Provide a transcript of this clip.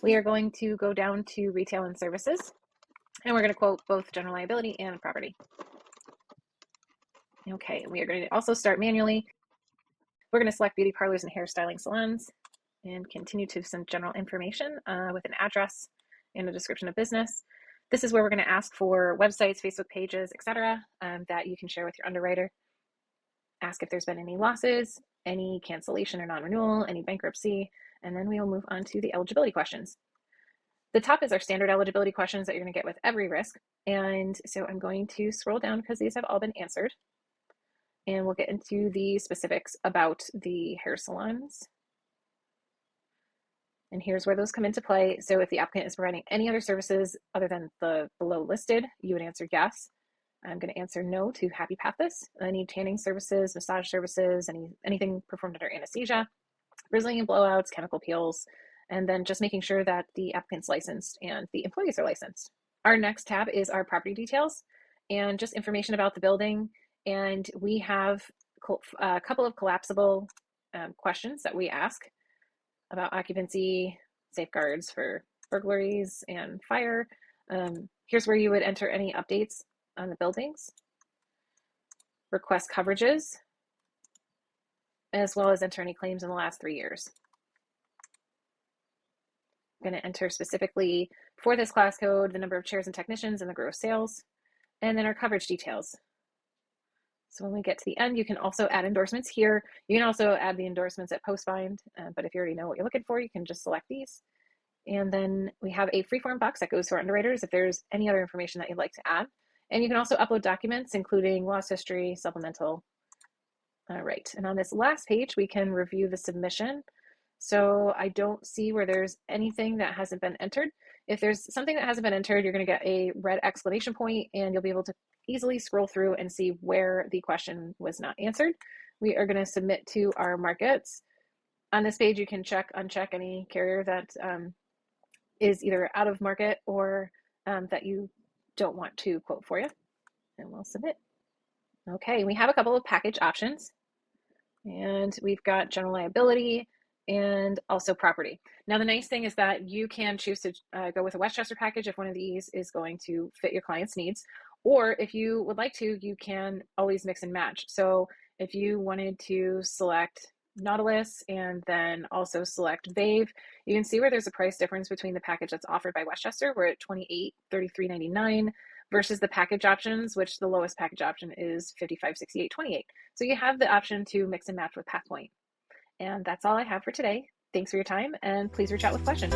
We are going to go down to retail and services, and we're going to quote both general liability and property. Okay, we are going to also start manually. We're going to select beauty parlors and hairstyling salons and continue to some general information with an address and a description of business. This is where we're going to ask for websites, Facebook pages, etc., that you can share with your underwriter. Ask if there's been any losses, any cancellation or non-renewal, any bankruptcy, and then we will move on to the eligibility questions. The top is our standard eligibility questions that you're going to get with every risk. And so I'm going to scroll down because these have all been answered. And we'll get into the specifics about the hair salons. And here's where those come into play. So if the applicant is providing any other services other than the below listed, you would answer yes. I'm going to answer no to happy pathos. Any tanning services, massage services, anything performed under anesthesia, Brazilian blowouts, chemical peels, and then just making sure that the applicant's licensed and the employees are licensed. Our next tab is our property details and just information about the building. And we have a couple of collapsible questions that we ask about occupancy, safeguards for burglaries and fire. Here's where you would enter any updates on the buildings, request coverages, as well as enter any claims in the last 3 years. I'm going to enter specifically for this class code the number of chairs and technicians and the gross sales, and then our coverage details. So when we get to the end, you can also add endorsements here. You can also add the endorsements at post-bind, but if you already know what you're looking for, you can just select these. And then we have a freeform box that goes to our underwriters if there's any other information that you'd like to add. And you can also upload documents, including loss history, supplemental. All right, and on this last page, we can review the submission. So I don't see where there's anything that hasn't been entered. If there's something that hasn't been entered, you're going to get a red exclamation point, and you'll be able to easily scroll through and see where the question was not answered. We are going to submit to our markets. On this page, you can uncheck any carrier that is either out of market or that you don't want to quote for you, and we'll submit. Okay, we have a couple of package options, and we've got general liability and also property. Now, the nice thing is that you can choose to go with a Westchester package if one of these is going to fit your client's needs, or if you would like to, you can always mix and match. So if you wanted to select Nautilus and then also select Vave, you can see where there's a price difference between the package that's offered by Westchester. We're at $2833.99 versus the package options, which the lowest package option is $5568.28. So you have the option to mix and match with Pathpoint. And that's all I have for today. Thanks for your time, and please reach out with questions.